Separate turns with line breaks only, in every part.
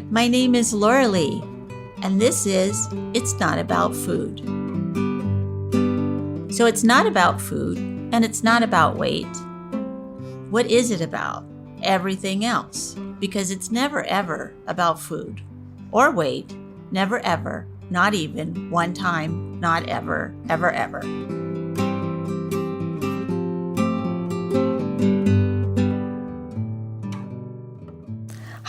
My name is Laurelee, and this is It's Not About Food. So it's not about food, and it's not about weight. What is it about? Everything else, because it's never ever about food or weight. Never ever, not even one time, not ever, ever, ever.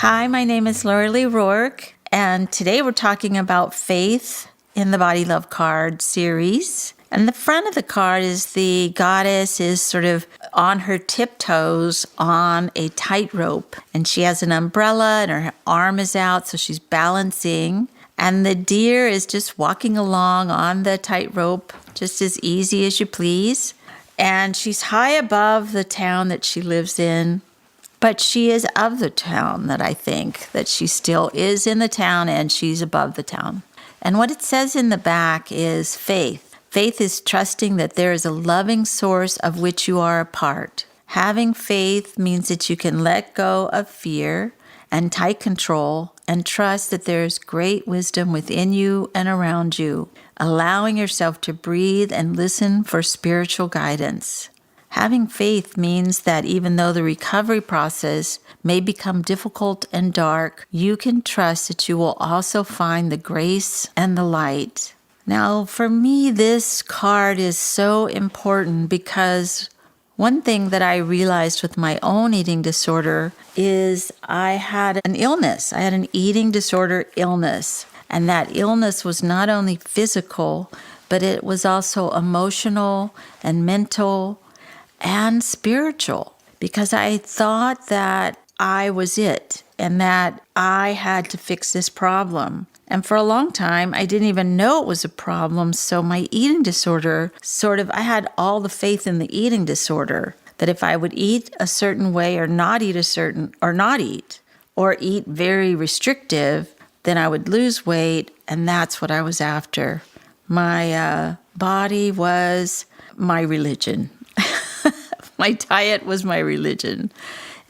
Hi, my name is Laurelee Roark, and today we're talking about faith in the Body Love card series. And the front of the card is the goddess is sort of on her tiptoes on a tightrope, and she has an umbrella and her arm is out, so she's balancing. And the deer is just walking along on the tightrope, just as easy as you please. And she's high above the town that she lives in. But she is of the town, that I think, that she still is in the town and she's above the town. And what it says in the back is faith. Faith is trusting that there is a loving source of which you are a part. Having faith means that you can let go of fear and tight control and trust that there is great wisdom within you and around you, allowing yourself to breathe and listen for spiritual guidance. Having faith means that even though the recovery process may become difficult and dark, you can trust that you will also find the grace and the light. Now, for me, this card is so important because one thing that I realized with my own eating disorder is I had an illness. I had an eating disorder illness. And that illness was not only physical, but it was also emotional and mental and spiritual, because I thought that I was it and that I had to fix this problem. And for a long time, I didn't even know it was a problem. So my eating disorder I had all the faith in the eating disorder that if I would eat a certain way or not eat or eat very restrictive, then I would lose weight. And that's what I was after. My body was my religion. My diet was my religion.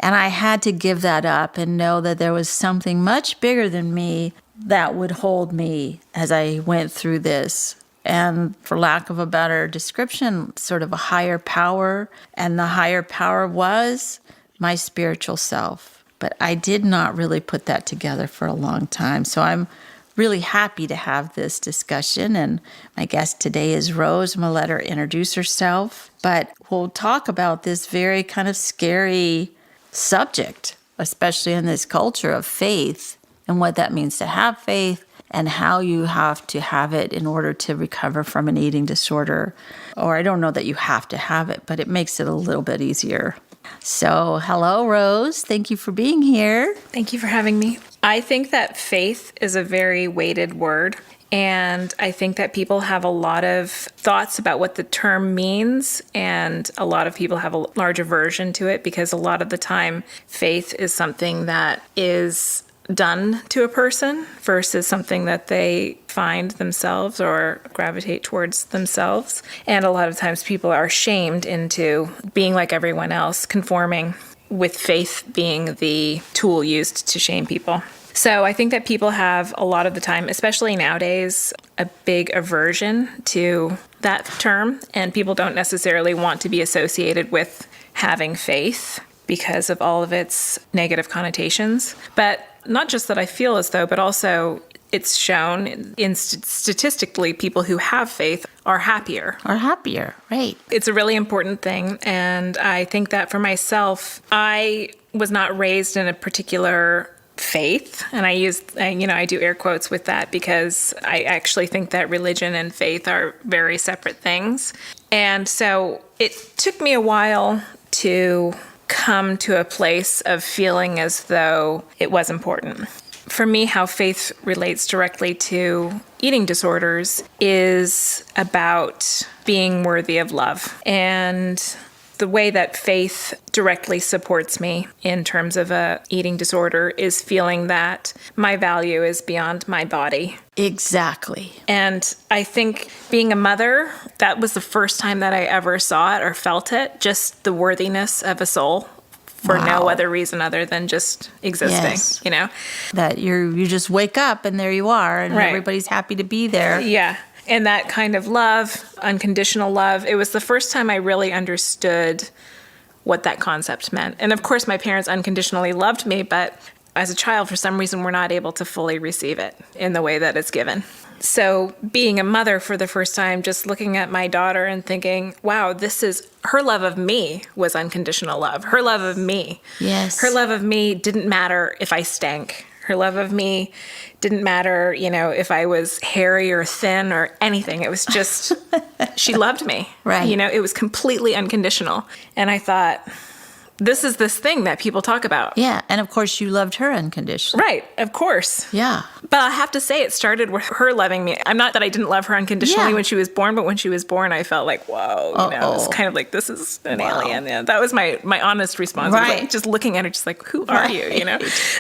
And I had to give that up and know that there was something much bigger than me that would hold me as I went through this. And for lack of a better description, sort of a higher power. And the higher power was my spiritual self. But I did not really put that together for a long time. So I'm really happy to have this discussion. And my guest today is Rose. I'm going to let her introduce herself. But we'll talk about this very kind of scary subject, especially in this culture of faith and what that means to have faith and how you have to have it in order to recover from an eating disorder. Or I don't know that you have to have it, but it makes it a little bit easier. So, hello, Rose. Thank you for being here.
Thank you for having me. I think that faith is a very weighted word. And I think that people have a lot of thoughts about what the term means. And a lot of people have a large aversion to it because a lot of the time faith is something that is done to a person versus something that they find themselves or gravitate towards themselves. And a lot of times people are shamed into being like everyone else, conforming, with faith being the tool used to shame people. So I think that people have a lot of the time, especially nowadays, a big aversion to that term. And people don't necessarily want to be associated with having faith because of all of its negative connotations. But not just that I feel as though, but also it's shown statistically people who have faith are happier.
Right.
It's a really important thing. And I think that for myself, I was not raised in a particular faith. And I do air quotes with that because I actually think that religion and faith are very separate things. And so it took me a while to come to a place of feeling as though it was important. For me, how faith relates directly to eating disorders is about being worthy of love. And the way that faith directly supports me in terms of a eating disorder is feeling that my value is beyond my body.
Exactly.
And I think being a mother, that was the first time that I ever saw it or felt it, just the worthiness of a soul for no
Wow.
other reason other than just existing,
Yes.
you know?
That you just wake up and there you are, and
Right.
everybody's happy to be there.
Yeah. And that kind of love, unconditional love, it was the first time I really understood what that concept meant. And of course, my parents unconditionally loved me, but as a child, for some reason, we're not able to fully receive it in the way that it's given. So being a mother for the first time, just looking at my daughter and thinking, wow, this is her love of me was unconditional love. Her love of me.
Yes.
Her love of me didn't matter if I stank. Her love of me didn't matter, if I was hairy or thin or anything. It was just, she loved me.
Right.
It was completely unconditional. And I thought, this is this thing that people talk about.
Yeah. And of course, you loved her unconditionally.
Right, of course.
Yeah.
But I have to say, it started with her loving me. I'm not that I didn't love her unconditionally
Yeah.
when she was born, but when she was born, I felt like, whoa, it's kind of like, this is an alien. Yeah, that was my honest response. I was
Right.
like, just looking at her, just like, who are you,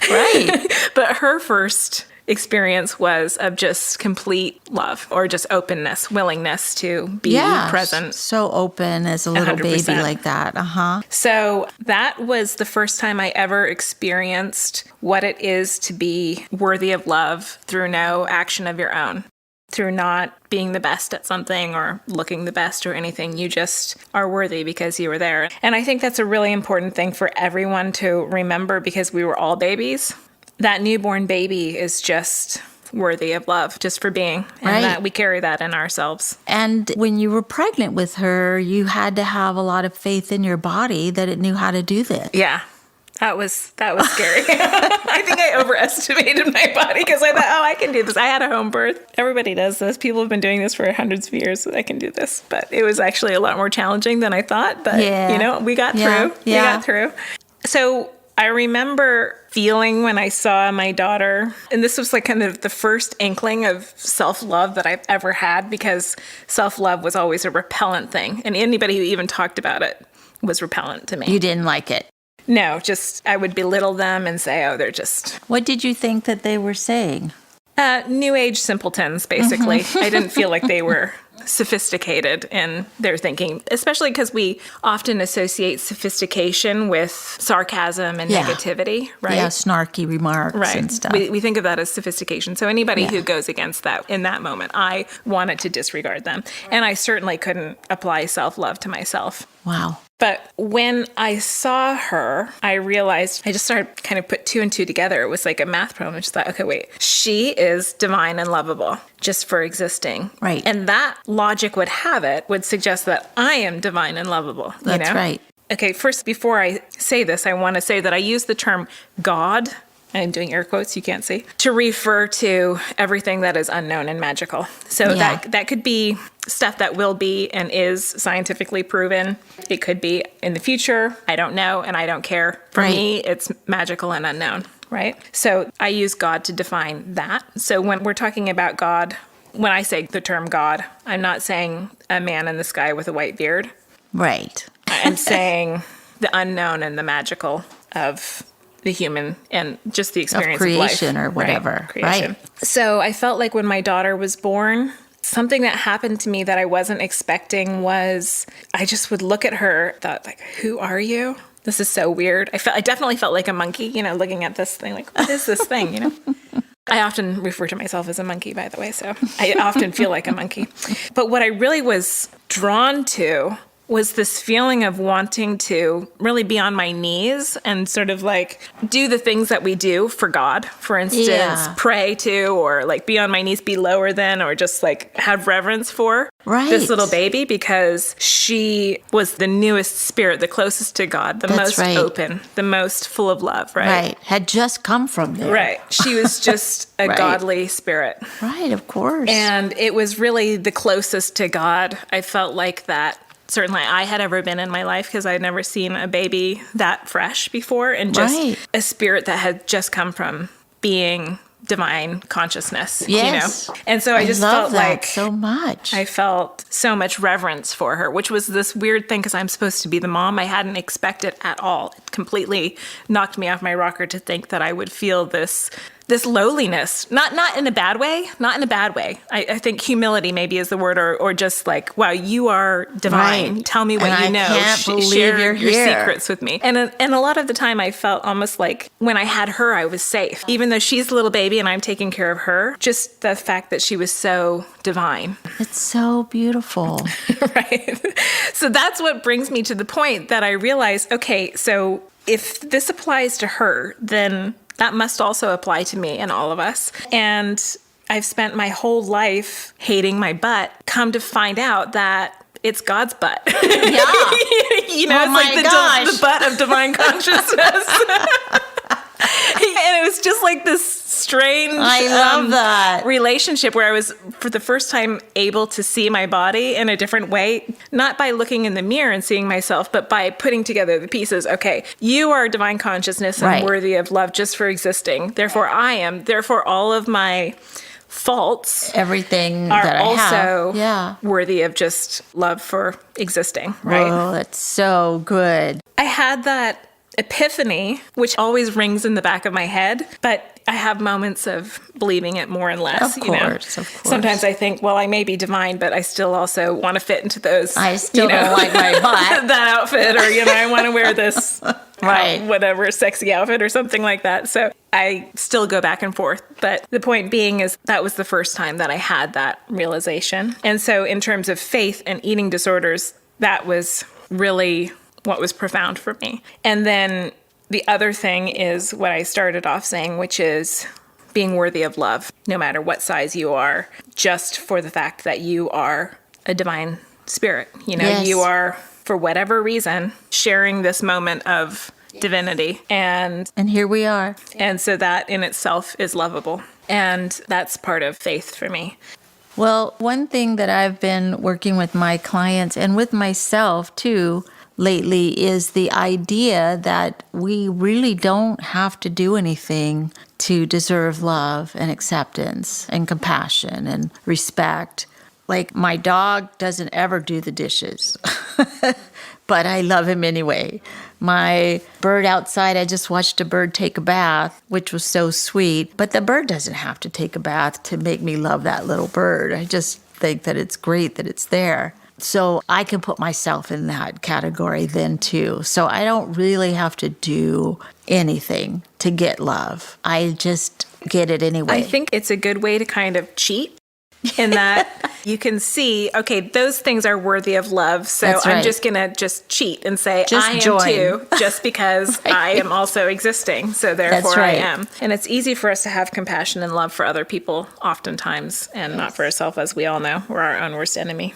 Right.
But her first experience was of just complete love or just openness, willingness to be present.
So open as a little
100%.
baby like that. Uh-huh.
So that was the first time I ever experienced what it is to be worthy of love through no action of your own, through not being the best at something or looking the best or anything. You just are worthy because you were there. And I think that's a really important thing for everyone to remember, because we were all babies. That newborn baby is just worthy of love just for being. And
Right.
that we carry that in ourselves.
And when you were pregnant with her, you had to have a lot of faith in your body that it knew how to do this.
Yeah. That was scary. I think I overestimated my body because I thought, I can do this. I had a home birth. Everybody does this. People have been doing this for hundreds of years. I can do this. But it was actually a lot more challenging than I thought. But, we got through. We got through. So I remember feeling when I saw my daughter, and this was like kind of the first inkling of self-love that I've ever had, because self-love was always a repellent thing. And anybody who even talked about it was repellent to me.
You didn't like it.
No, just I would belittle them and say, they're just
What did you think that they were saying?
new age simpletons, basically. I didn't feel like they were sophisticated in their thinking, especially because we often associate sophistication with sarcasm and negativity, right?
Yeah, snarky remarks and stuff.
We think of that as sophistication. So anybody who goes against that in that moment, I wanted to disregard them. And I certainly couldn't apply self-love to myself.
Wow.
But when I saw her, I realized, I just started kind of put two and two together. It was like a math problem. I just thought, okay, wait, she is divine and lovable just for existing.
Right.
And that logic would have it, would suggest that I am divine and lovable.
That's right.
Okay, first, before I say this, I want to say that I use the term God, I'm doing air quotes, you can't see, to refer to everything that is unknown and magical. So that could be stuff that will be and is scientifically proven. It could be in the future. I don't know, and I don't care. For me, it's magical and unknown, right? So I use God to define that. So when we're talking about God, when I say the term God, I'm not saying a man in the sky with a white beard.
Right.
I'm saying the unknown and the magical of the human and just the experience of
creation
life.
or whatever.
Creation. So I felt like when my daughter was born, something that happened to me that I wasn't expecting was I just would look at her, thought like, who are you? This is so weird. I definitely felt like a monkey, looking at this thing, like, what is this thing, I often refer to myself as a monkey, by the way, so I often feel like a monkey. But what I really was drawn to was this feeling of wanting to really be on my knees and sort of like do the things that we do for God. For instance, pray to, or like be on my knees, be lower than, or just like have reverence for this little baby, because she was the newest spirit, the closest to God, the most open, the most full of love, right?
Had just come from there.
Right. She was just a godly spirit.
Right, of course.
And it was really the closest to God I felt like that certainly I had ever been in my life, because I had never seen a baby that fresh before, and just a spirit that had just come from being divine consciousness, And so I just felt like
so much.
I felt so much reverence for her, which was this weird thing because I'm supposed to be the mom. I hadn't expected at all. It completely knocked me off my rocker to think that I would feel this this lowliness, not in a bad way, not in a bad way. I think humility maybe is the word, or just like, wow, you are divine.
Right.
Tell me what
And
you
I
know.
can't believe
Share
you're
your
here.
secrets with me. And a lot of the time I felt almost like when I had her, I was safe. Even though she's a little baby and I'm taking care of her, just the fact that she was so divine.
It's so beautiful.
Right. So that's what brings me to the point that I realized, okay, so if this applies to her, then that must also apply to me and all of us. And I've spent my whole life hating my butt, come to find out that it's God's butt.
Yeah.
You know,
Oh
it's
my
like
gosh.
the butt of divine consciousness. And it was just like this strange
I love that.
relationship where I was, for the first time, able to see my body in a different way, not by looking in the mirror and seeing myself, but by putting together the pieces. Okay, you are divine consciousness and
Right.
worthy of love just for existing. Therefore, I am. Therefore, all of my faults
Everything
are
that I
also
have. Yeah.
worthy of just love for existing, right?
Oh, that's so good.
I had that epiphany, which always rings in the back of my head, but I have moments of believing it more and less.
Of
you know?
course.
Sometimes I think, well, I may be divine, but I still also want to fit into those.
I still don't like my butt.
that outfit, or I want to wear this,
Right.
whatever sexy outfit or something like that. So I still go back and forth. But the point being is that was the first time that I had that realization. And so in terms of faith and eating disorders, that was really what was profound for me. And then the other thing is what I started off saying, which is being worthy of love, no matter what size you are, just for the fact that you are a divine spirit.
Yes.
You are, for whatever reason, sharing this moment of divinity. And
here we are.
so that in itself is lovable. And that's part of faith for me.
Well, one thing that I've been working with my clients and with myself too lately is the idea that we really don't have to do anything to deserve love and acceptance and compassion and respect. Like, my dog doesn't ever do the dishes, but I love him anyway. My bird outside, I just watched a bird take a bath, which was so sweet. But the bird doesn't have to take a bath to make me love that little bird. I just think that it's great that it's there. So I can put myself in that category then too. So I don't really have to do anything to get love. I just get it anyway.
I think it's a good way to kind of cheat in that you can see, okay, those things are worthy of love. So
That's
I'm
right.
just going to just cheat and say,
Just
I am
join.
too, just because I am also existing. So therefore
right.
I am. And it's easy for us to have compassion and love for other people oftentimes, and not for ourselves, as we all know. We're our own worst enemy.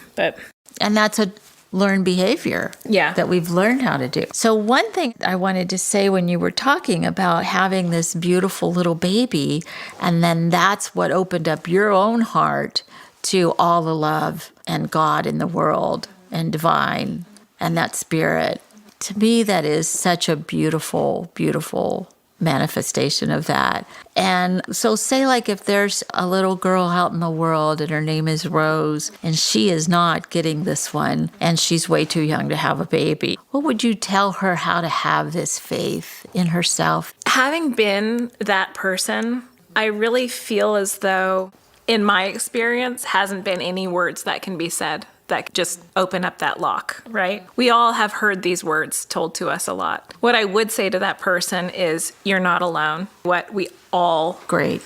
And that's a learned behavior that we've learned how to do. So one thing I wanted to say when you were talking about having this beautiful little baby, and then that's what opened up your own heart to all the love and God in the world and divine and that spirit. To me, that is such a beautiful, beautiful manifestation of that. And so say, like, if there's a little girl out in the world and her name is Rose and she is not getting this one and she's way too young to have a baby, what would you tell her how to have this faith in herself?
Having been that person, I really feel as though, in my experience, hasn't been any words that can be said that just open up that lock, right? We all have heard these words told to us a lot. What I would say to that person is, you're not alone. What we all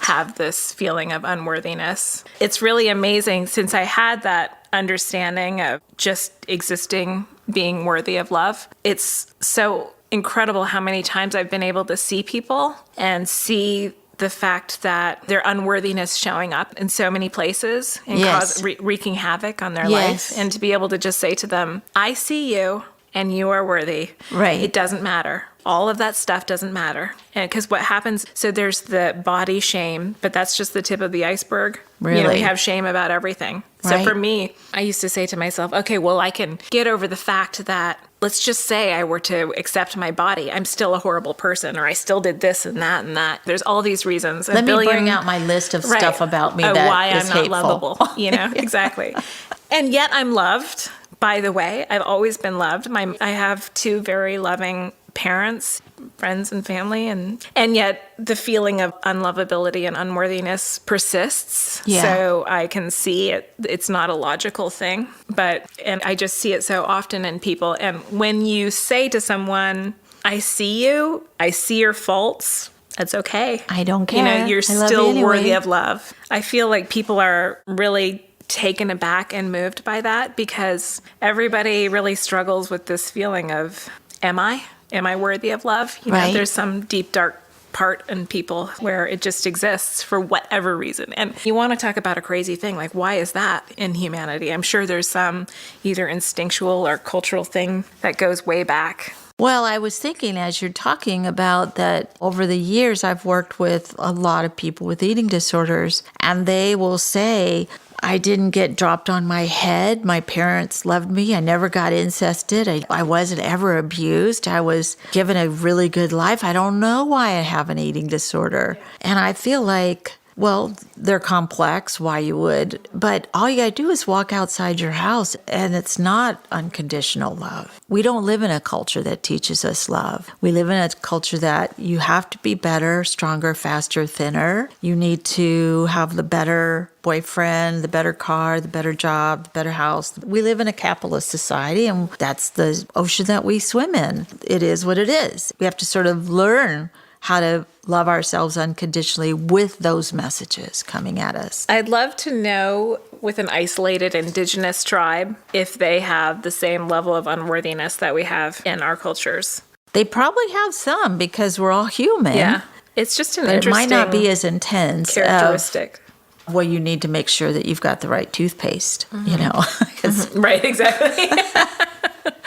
have this feeling of unworthiness. It's really amazing, since I had that understanding of just existing, being worthy of love. It's so incredible how many times I've been able to see people and see the fact that their unworthiness showing up in so many places and wreaking havoc on their life. And to be able to just say to them, I see you and you are worthy.
Right.
It doesn't matter. All of that stuff doesn't matter. And because what happens, so there's the body shame, but that's just the tip of the iceberg.
Really?
We have shame about everything. So for me, I used to say to myself, okay, well, I can get over the fact that, let's just say I were to accept my body, I'm still a horrible person, or I still did this and that and that. There's all these reasons.
Let me bring out my list of stuff about me that
why
is
I'm not
hateful.
lovable. Exactly. And yet I'm loved. By the way, I've always been loved. I have two very loving parents, friends and family, and yet the feeling of unlovability and unworthiness persists.
Yeah.
So I can see it's not a logical thing, and I just see it so often in people. And when you say to someone, I see you, I see your faults, it's okay.
I don't care.
You're
I love you
still
anyway.
worthy of love. I feel like people are really taken aback and moved by that because everybody really struggles with this feeling of, am I worthy of love?
Right.
There's some deep, dark part in people where it just exists for whatever reason. And you want to talk about a crazy thing, like why is that in humanity? I'm sure there's some either instinctual or cultural thing that goes way back.
Well, I was thinking as you're talking about that over the years, I've worked with a lot of people with eating disorders, and they will say, I didn't get dropped on my head. My parents loved me. I never got incested. I wasn't ever abused. I was given a really good life. I don't know why I have an eating disorder. And I feel like, well, they're complex, why you would, but all you gotta do is walk outside your house, and it's not unconditional love. We don't live in a culture that teaches us love. We live in a culture that you have to be better, stronger, faster, thinner. You need to have the better boyfriend, the better car, the better job, the better house. We live in a capitalist society, and that's the ocean that we swim in. It is what it is. We have to sort of learn how to love ourselves unconditionally with those messages coming at us.
I'd love to know with an isolated indigenous tribe if they have the same level of unworthiness that we have in our cultures.
They probably have some because we're all human.
Yeah. It's just an
But it
interesting
might not be as intense.
characteristic.
Well, you need to make sure that you've got the right toothpaste, you know. 'Cause
Right, exactly.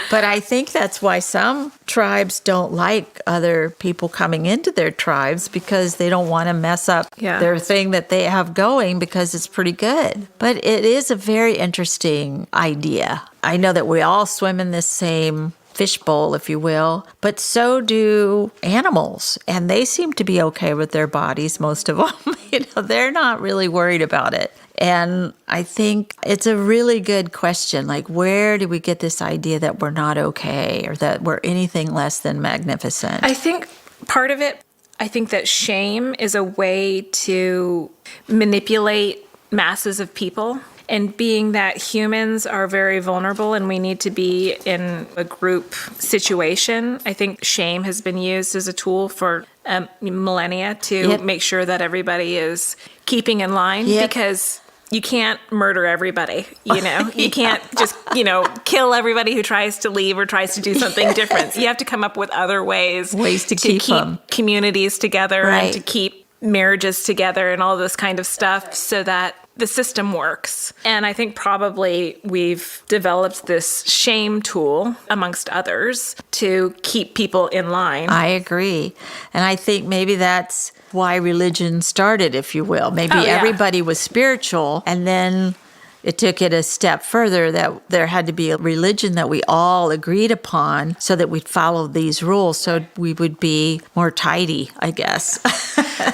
But I think that's why some tribes don't like other people coming into their tribes because they don't want to mess up their thing that they have going because it's pretty good. But it is a very interesting idea. I know that we all swim in this same fishbowl, if you will, but so do animals. And they seem to be okay with their bodies, most of them. They're not really worried about it. And I think it's a really good question. Like, where do we get this idea that we're not okay or that we're anything less than magnificent?
I think part of it, I think that shame is a way to manipulate masses of people. And being that humans are very vulnerable and we need to be in a group situation, I think shame has been used as a tool for millennia to make sure that everybody is keeping in line because you can't murder everybody, You can't just, kill everybody who tries to leave or tries to do something different. You have to come up with other ways
to keep them.
Communities together and to keep marriages together and all this kind of stuff so that the system works. And I think probably we've developed this shame tool, amongst others, to keep people in line.
I agree. And I think maybe that's why religion started, if you will. Maybe everybody was spiritual, and then it took it a step further that there had to be a religion that we all agreed upon so that we'd follow these rules so we would be more tidy, I guess.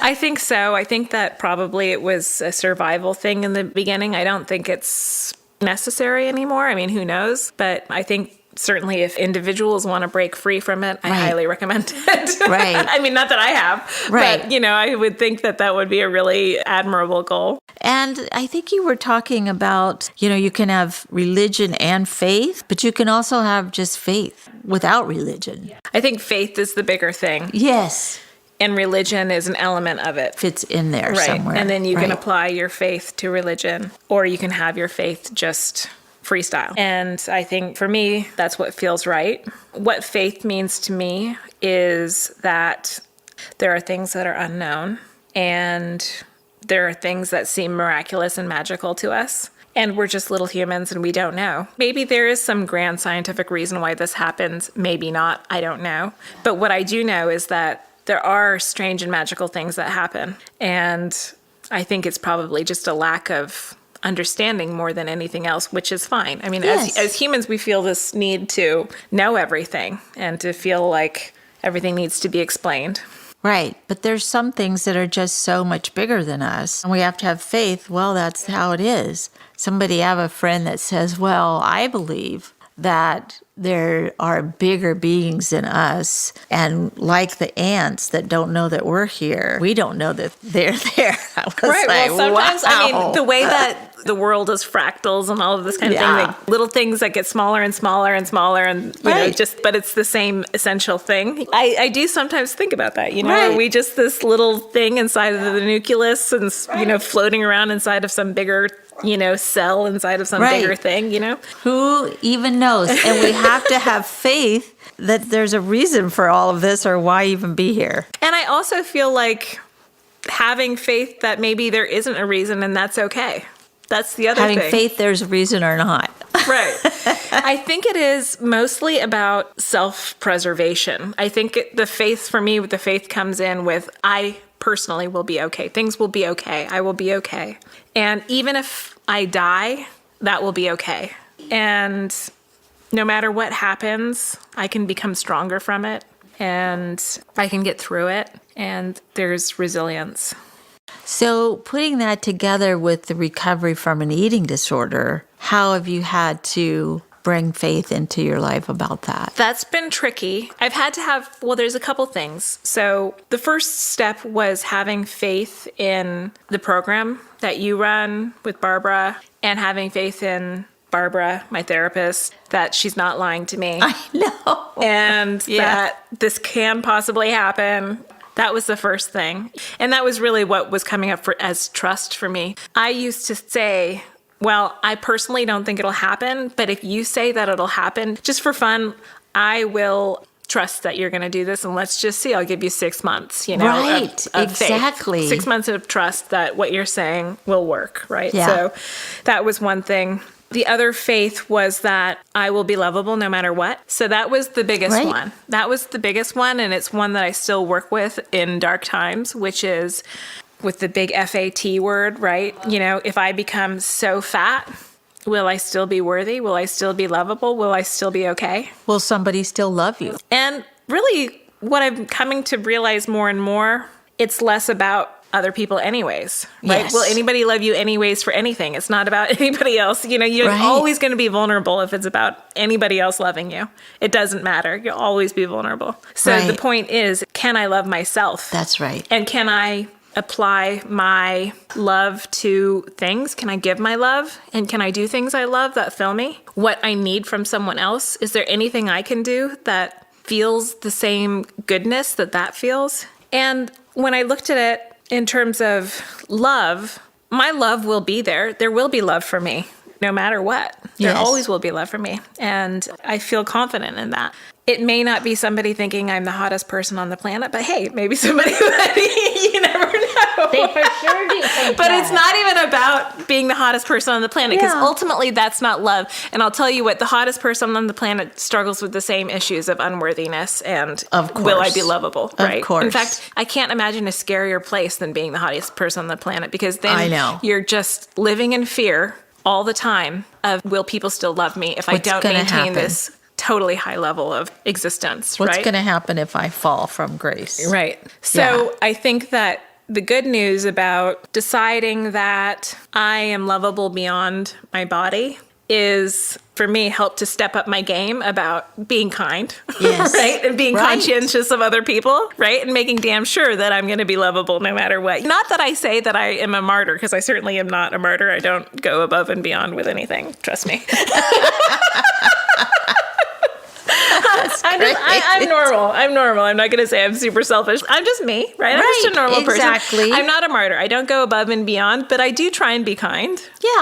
I think so. I think that probably it was a survival thing in the beginning. I don't think it's necessary anymore. I mean, who knows? But I think certainly if individuals want to break free from it, I highly recommend it.
Right.
I mean, not that I have, but, I would think that that would be a really admirable goal.
And I think you were talking about, you can have religion and faith, but you can also have just faith without religion.
I think faith is the bigger thing.
Yes.
And religion is an element of it.
Fits in there somewhere.
And then you can apply your faith to religion, or you can have your faith just freestyle. And I think for me, that's what feels right. What faith means to me is that there are things that are unknown, and there are things that seem miraculous and magical to us. And we're just little humans and we don't know. Maybe there is some grand scientific reason why this happens. Maybe not. I don't know. But what I do know is that there are strange and magical things that happen. And I think it's probably just a lack of understanding more than anything else, which is fine. I mean, as humans, we feel this need to know everything and to feel like everything needs to be explained.
Right. But there's some things that are just so much bigger than us. And we have to have faith. Well, that's how it is. I have a friend that says, well, I believe that there are bigger beings than us. And like the ants that don't know that we're here, we don't know that they're there. I was
Right.
like,
Well, sometimes,
wow.
I mean, the way that the world is fractals and all of this kind of thing, like little things that get smaller and smaller and smaller and, you know, but it's the same essential thing. I do sometimes think about that, you know, are we just this little thing inside of the nucleus and, you know, floating around inside of some bigger, you know, cell inside of some bigger thing, you know?
Who even knows? And we have to have faith that there's a reason for all of this, or why even be here.
And I also feel like having faith that maybe there isn't a reason, and that's okay. That's the other thing.
Having faith there's a reason or not.
Right. I think it is mostly about self-preservation. I think the faith, for me, the faith comes in with, I personally will be okay. Things will be okay. I will be okay. And even if I die, that will be okay. And no matter what happens, I can become stronger from it, and I can get through it, and there's resilience.
So putting that together with the recovery from an eating disorder, how have you had to bring faith into your life about that?
That's been tricky. I've had to have, well, there's a couple things. So the first step was having faith in the program that you run with Barbara, and having faith in Barbara, my therapist, that she's not lying to me.
I know.
And that this can possibly happen. That was the first thing. And that was really what was coming up as trust for me. I used to say, well, I personally don't think it'll happen, but if you say that it'll happen, just for fun, I will trust that you're going to do this, and let's just see. I'll give you 6 months, you know,
right,
of
exactly.
faith. 6 months of trust that what you're saying will work, right?
Yeah.
So that was one thing. The other faith was that I will be lovable no matter what. So that was the biggest one. That was the biggest one, and it's one that I still work with in dark times, which is with the big FAT word, right? You know, if I become so fat, will I still be worthy? Will I still be lovable? Will I still be okay?
Will somebody still love you?
And really, what I'm coming to realize more and more, it's less about other people anyways, right?
Yes.
Will anybody love you anyways for anything? It's not about anybody else. You know, you're always going to be vulnerable if it's about anybody else loving you. It doesn't matter. You'll always be vulnerable. So the point is, can I love myself?
That's right.
And can I apply my love to things? Can I give my love? And can I do things I love that fill me? What I need from someone else? Is there anything I can do that feels the same goodness that feels? And when I looked at it in terms of love, my love will be there. There will be love for me no matter what. There always will be love for me. And I feel confident in that. It may not be somebody thinking I'm the hottest person on the planet, but hey, maybe somebody that you never know.
They for sure do think
But it's not even about being the hottest person on the planet, because ultimately that's not love. And I'll tell you what, the hottest person on the planet struggles with the same issues of unworthiness and will I be lovable, right?
Of course.
In fact, I can't imagine a scarier place than being the hottest person on the planet, because then you're just living in fear all the time of, will people still love me if I don't maintain this totally high level of existence,
What's
right?
going to happen if I fall from grace?
Right. So I think that the good news about deciding that I am lovable beyond my body is, for me, help to step up my game about being kind, right? And being conscientious of other people, right? And making damn sure that I'm going to be lovable no matter what. Not that I say that I am a martyr, because I certainly am not a martyr. I don't go above and beyond with anything. Trust me. I'm normal. I'm not going to say I'm super selfish. I'm just me, right? I'm just a normal person. I'm not a martyr. I don't go above and beyond, but I do try and be kind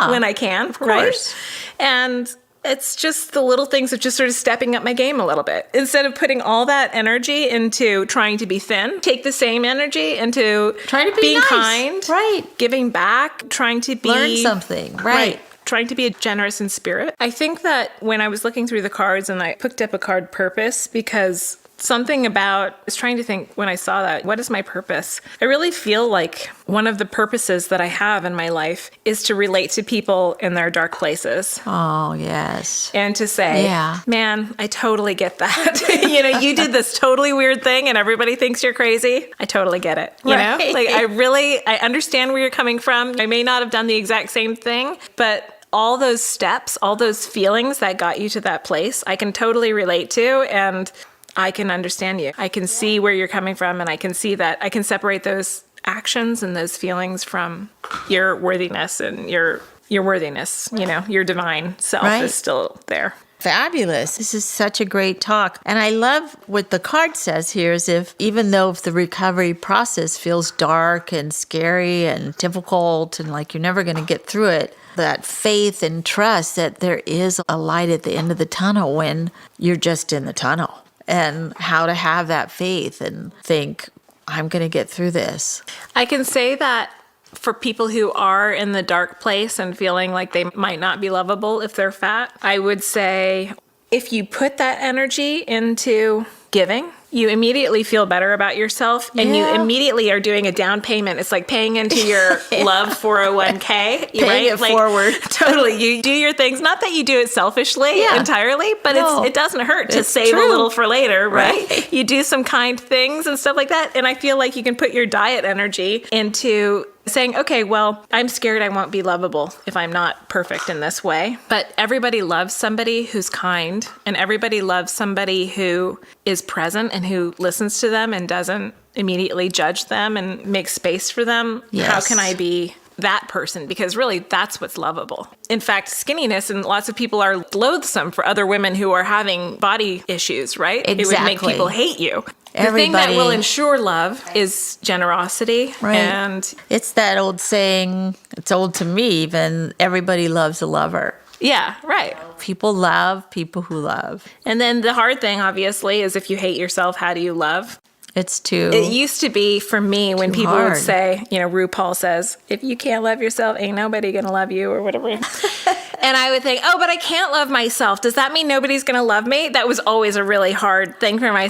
when I can, of course. And it's just the little things of just sort of stepping up my game a little bit. Instead of putting all that energy into trying to be thin, take the same energy into
trying to be
being
nice.
Kind, giving back, trying to be...
Learn something, right.
Trying to be generous in spirit. I think that when I was looking through the cards and I picked up a card, Purpose, because something about, I was trying to think when I saw that, what is my purpose? I really feel like one of the purposes that I have in my life is to relate to people in their dark places.
Oh, yes.
And to say, man, I totally get that. You know, you did this totally weird thing and everybody thinks you're crazy. I totally get it. You know, like I understand where you're coming from. I may not have done the exact same thing, but all those steps, all those feelings that got you to that place, I can totally relate to, and I can understand you. I can see where you're coming from, and I can see that I can separate those actions and those feelings from your worthiness, and your worthiness, your divine self is still there.
Fabulous. This is such a great talk. And I love what the card says here is even though if the recovery process feels dark and scary and difficult and like you're never going to get through it, that faith and trust that there is a light at the end of the tunnel when you're just in the tunnel, and how to have that faith and think, I'm going to get through this.
I can say that for people who are in the dark place and feeling like they might not be lovable if they're fat, I would say if you put that energy into giving, you immediately feel better about yourself, and you immediately are doing a down payment. It's like paying into your love 401k.
Paying it forward.
Totally. You do your things. Not that you do it selfishly entirely, but it doesn't hurt to save a little for later, right? You do some kind things and stuff like that. And I feel like you can put your diet energy into saying, okay, well, I'm scared I won't be lovable if I'm not perfect in this way. But everybody loves somebody who's kind, and everybody loves somebody who is present and who listens to them and doesn't immediately judge them and make space for them.
Yes.
How can I be that person? Because really, that's what's lovable. In fact, skinniness, and lots of people are loathsome for other women who are having body issues, right?
Exactly.
It would make people hate you. The thing that will ensure love is generosity.
Right.
And
it's that old saying, it's old to me even, everybody loves a lover.
yeah, right.
People love people who love.
And then the hard thing, obviously, is if you hate yourself, how do you love? It used to be for me when people would say, RuPaul says, if you can't love yourself, ain't nobody going to love you, or whatever. And I would think, oh, but I can't love myself. Does that mean nobody's going to love me? That was always a really hard thing for me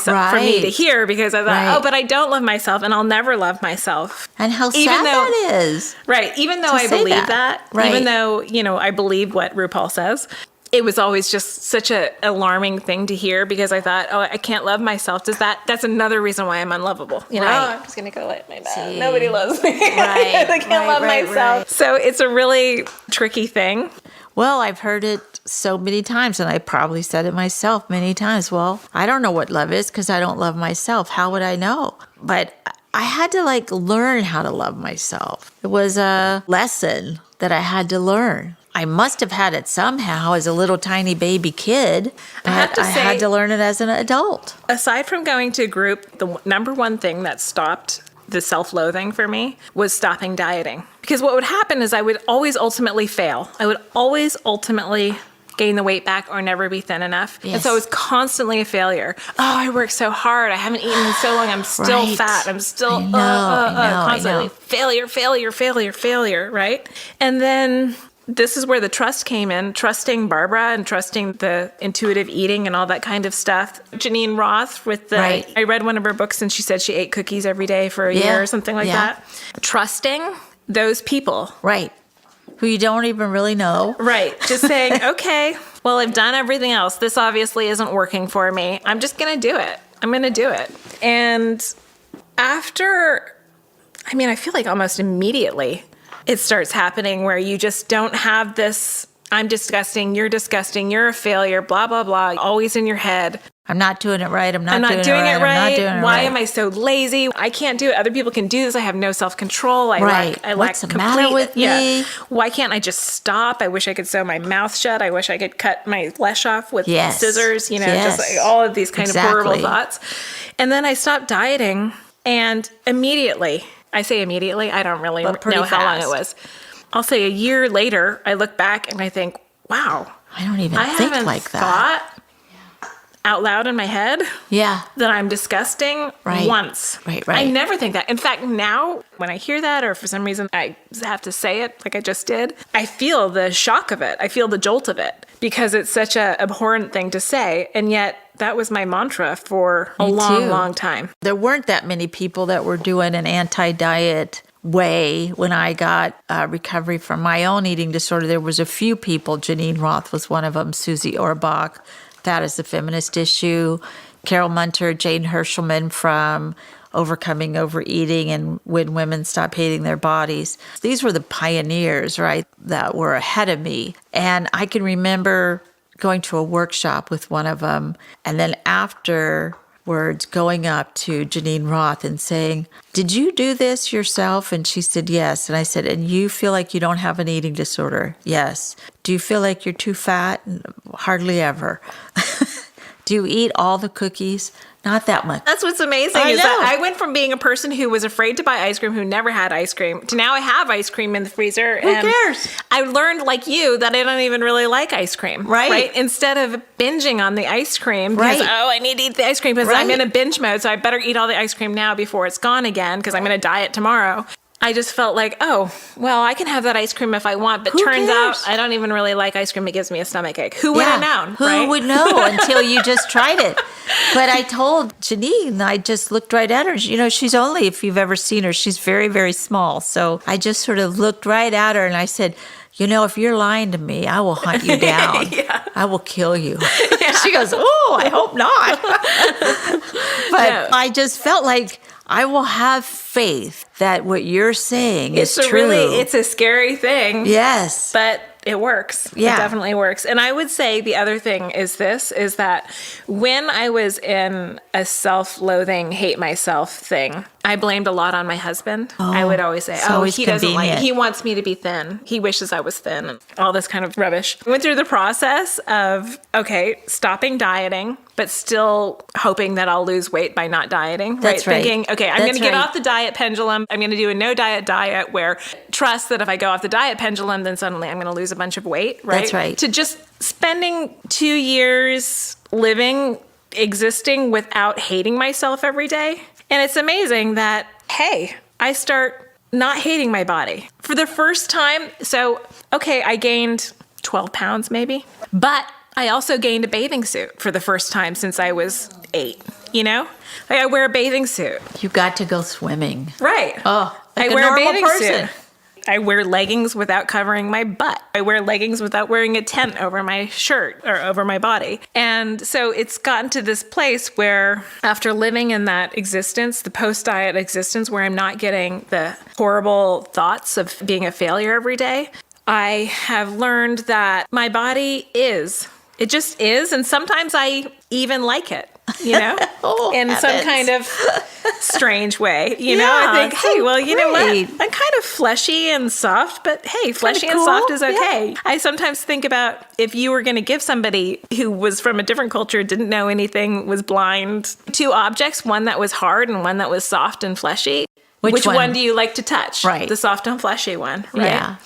to hear, because I thought, oh, but I don't love myself, and I'll never love myself.
And how sad that is.
Right. Even though I believe that, even though, I believe what RuPaul says, it was always just such an alarming thing to hear, because I thought, oh, I can't love myself. That's another reison why I'm unlovable. I'm just going to go let my bad. Nobody loves me.
Right.
I can't love myself. Right. So it's a really tricky thing.
Well, I've heard it so many times, and I probably said it myself many times. Well, I don't know what love is because I don't love myself. How would I know? But I had to learn how to love myself. It was a lesson that I had to learn. I must have had it somehow as a little tiny baby kid, but I had to learn it as an adult.
Aside from going to a group, the number one thing that stopped the self-loathing for me was stopping dieting. Because what would happen is I would always ultimately fail. I would always ultimately gain the weight back or never be thin enough. Yes. And so it was constantly a failure. Oh, I worked so hard. I haven't eaten in so long. I'm still fat. I'm still constantly failure, right? And then this is where the trust came in, trusting Barbara and trusting the intuitive eating and all that kind of stuff. Janine Roth I read one of her books, and she said she ate cookies every day for a year or something like that. Trusting those people.
Right. Who you don't even really know.
Right. Just saying, okay, well, I've done everything else. This obviously isn't working for me. I'm just going to do it. I'm going to do it. And after, I feel like almost immediately, it starts happening where you just don't have this, I'm disgusting, you're a failure, blah, blah, blah, always in your head.
I'm not doing it right. I'm not doing it right.
Why am I so lazy? I can't do it. Other people can do this. I have no self-control. I lack
What's the matter with me?
Why can't I just stop? I wish I could sew my mouth shut. I wish I could cut my flesh off with scissors, just all of these kind of horrible thoughts. And then I stopped dieting, and immediately, I say immediately, I don't really know how long it was. I'll say a year later, I look back and I think, wow.
I don't even think like that.
Thought out loud in my head that I'm disgusting once.
Right.
I never think that. In fact, now when I hear that, or for some reason I have to say it like I just did, I feel the shock of it. I feel the jolt of it, because it's such an abhorrent thing to say. And yet that was my mantra for a long time.
There weren't that many people that were doing an anti-diet way when I got recovery from my own eating disorder. There was a few people. Janine Roth was one of them. Susie Orbach, Fat is the Feminist Issue, Carol Munter, Jane Hershelman from overcoming overeating and when women stop hating their bodies. These were the pioneers, right, that were ahead of me. And I can remember going to a workshop with one of them, and then afterwards going up to Janine Roth and saying, "Did you do this yourself?" And she said, "Yes." And I said, "And you feel like you don't have an eating disorder?" "Yes." "Do you feel like you're too fat?" "Hardly ever." "Do you eat all the cookies?" "Not that much."
That's what's amazing
I
is
know.
that I went from being a person who was afraid to buy ice cream, who never had ice cream, to now I have ice cream in the freezer.
Who cares?
I learned, like you, that I don't even really like ice cream.
Right.
Instead of binging on the ice cream, because,
Right.
I need to eat the ice cream because I'm
Right.
in a binge mode, so I better eat all the ice cream now before it's gone again because I'm going to diet tomorrow. I just felt like, oh, well, I can have that ice cream if I want, but
Who
turns
cares?
out I don't even really like ice cream. It gives me a stomach ache. Who would have known?
Who
right?
would know until you just tried it? But I told Janine, I just looked right at her. You know, she's only, if you've ever seen her, she's very, very small. So I just sort of looked right at her and I said, "You know, if you're lying to me, I will hunt you down. I will kill you." She goes, "Oh, I hope not." But
No.
I just felt like I will have faith that what you're saying is true.
It's a scary thing.
Yes.
But it works.
Yeah.
It definitely works. And I would say the other thing is that when I was in a self-loathing, hate myself thing, I blamed a lot on my husband. I would always say,
it's always
he doesn't like,
convenient.
he wants me to be thin. He wishes I was thin and all this kind of rubbish. I went through the process of, stopping dieting, but still hoping that I'll lose weight by not dieting.
That's right.
Thinking, I'm
That's
going to get
right.
off the diet pendulum. I'm going to do a no diet where trust that if I go off the diet pendulum, then suddenly I'm going to lose a bunch of weight, right?
That's right.
To just spending 2 years existing without hating myself every day. And it's amazing that, hey, I start not hating my body for the first time. So, I gained 12 pounds maybe, but I also gained a bathing suit for the first time since I was 8, Like I wear a bathing suit.
You got to go swimming.
Right.
Oh, like
I
a
wear a
normal
bathing
person.
suit. I wear leggings without covering my butt. I wear leggings without wearing a tent over my shirt or over my body. And so it's gotten to this place where after living in that existence, the post-diet existence where I'm not getting the horrible thoughts of being a failure every day, I have learned that my body it just is. And sometimes I even like it.
Oh,
in some
heavens.
kind of strange way. I
Yeah,
think,
it's
hey,
so
well, you know what?
great.
I'm kind of fleshy and soft, but hey, fleshy and
cool.
soft is okay.
Yeah.
I sometimes think about if you were going to give somebody who was from a different culture, didn't know anything, was blind, 2 objects, one that was hard and one that was soft and fleshy. Which one do you like to touch?
Right.
The soft and fleshy one, right?
Yeah.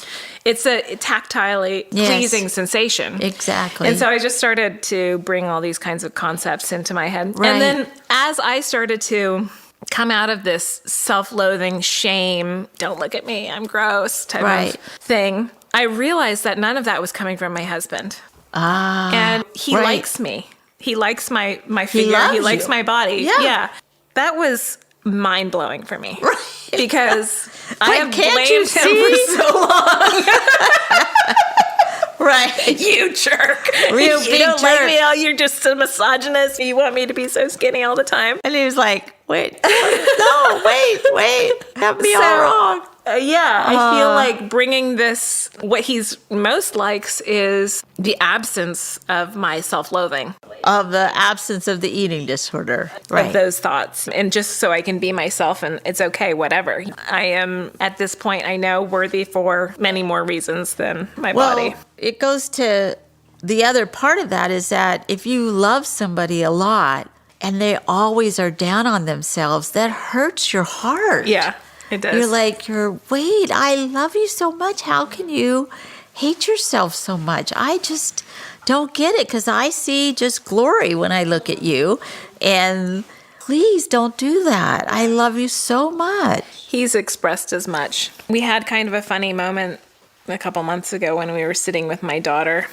It's a tactilely
Yes.
pleasing sensation.
Exactly.
And so I just started to bring all these kinds of concepts into my head.
Right.
And then as I started to come out of this self-loathing, shame, don't look at me, I'm gross type
Right.
of thing, I realized that none of that was coming from my husband.
Ah.
And he
right.
likes me. He likes my figure.
loves
He likes
you.
my body.
Yeah.
That was mind-blowing for me.
Right.
Because I have
can't
blamed
you
him
see?
for so long.
Right.
You jerk.
Real
You
big
don't like
jerk.
me. Oh, you're just a misogynist. You want me to be so skinny all the time.
And he was like, wait, no, wait. Have me all wrong.
I feel like bringing this, what he's most likes is the absence of my self-loathing,
Of the absence of the eating disorder. Right.
of those thoughts, and just so I can be myself and it's okay, whatever. I am, at this point, I know, worthy for many more reasons than my body.
It goes to the other part of that is that if you love somebody a lot and they always are down on themselves, that hurts your heart.
Yeah, it does.
You're like, wait, I love you so much. How can you hate yourself so much? I just don't get it because I see just glory when I look at you. And please don't do that. I love you so much.
He's expressed as much. We had kind of a funny moment a couple months ago when we were sitting with my daughter,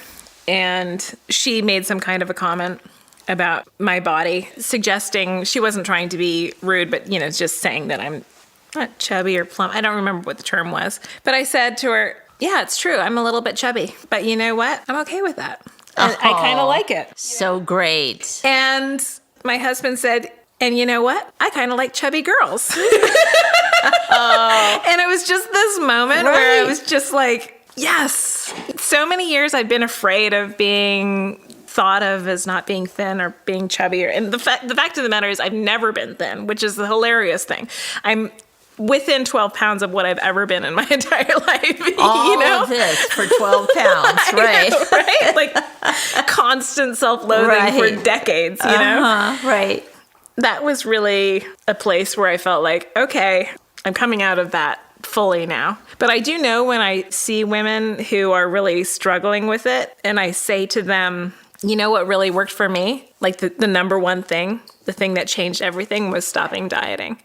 and she made some kind of a comment about my body, suggesting, she wasn't trying to be rude, but, just saying that I'm not chubby or plump. I don't remember what the term was. But I said to her, yeah, it's true. I'm a little bit chubby. But you know what? I'm okay with that. And I kind of like it.
So great.
And my husband said, And you know what? I kind of like chubby girls. And it was just this moment where I was just like, yes. So many years I'd been afraid of being thought of as not being thin or being chubby. And the fact of the matter is I've never been thin, which is the hilarious thing. I'm within 12 pounds of what I've ever been in my entire life.
All of this for 12 pounds, right?
Know, right? Like constant self-loathing for decades, you know?
Right.
That was really a place where I felt like, okay, I'm coming out of that fully now. But I do know when I see women who are really struggling with it, and I say to them, you know what really worked for me? Like the number one thing, the thing that changed everything was stopping dieting.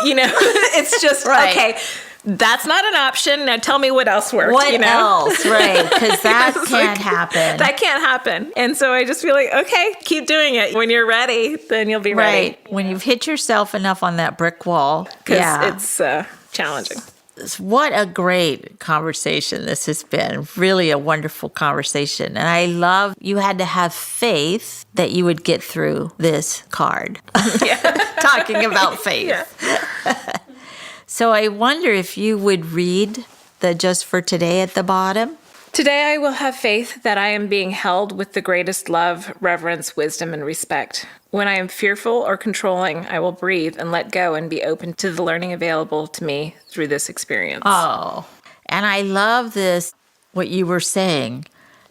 You know, it's just, okay, that's not an option. Now tell me what else worked.
What
you know?
else, right? Because that can't happen.
That can't happen. And so I just feel like, okay, keep doing it. When you're ready, then you'll be ready.
Right. When you've hit yourself enough on that brick wall.
Because it's challenging.
What a great conversation this has been. Really a wonderful conversation. And I love you had to have faith that you would get through this card. Talking about faith.
Yeah.
So I wonder if you would read the Just for Today at the bottom.
Today I will have faith that I am being held with the greatest love, reverence, wisdom, and respect. When I am fearful or controlling, I will breathe and let go and be open to the learning available to me through this experience.
Oh, and I love this, what you were saying,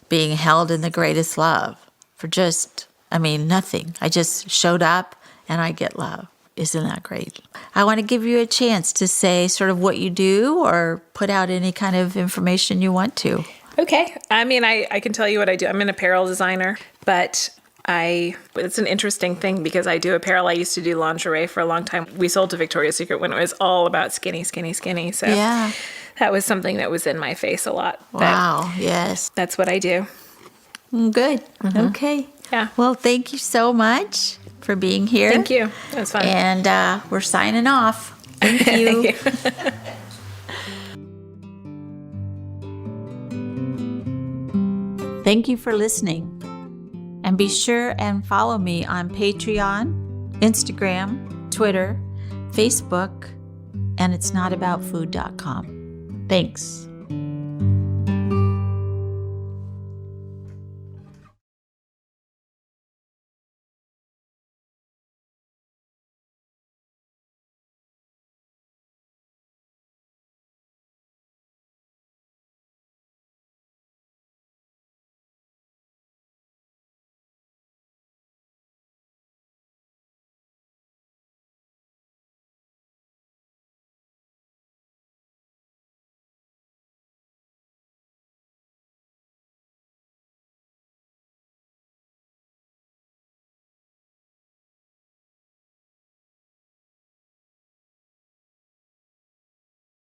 being held in the greatest love for just, nothing. I just showed up and I get love. Isn't that great? I want to give you a chance to say sort of what you do or put out any kind of information you want to.
Okay. I can tell you what I do. I'm an apparel designer, but it's an interesting thing because I do apparel. I used to do lingerie for a long time. We sold to Victoria's Secret when it was all about skinny, skinny, skinny. So that was something that was in my face a lot.
Wow. Yes.
That's what I do.
Good. Mm-hmm. Okay.
Yeah.
Well, thank you so much for being here.
Thank you. That was fun.
And we're signing off. Thank you.
Thank you.
Thank you for listening. And be sure and follow me on Patreon, Instagram, Twitter, Facebook, and itsnotaboutfood.com. Thanks.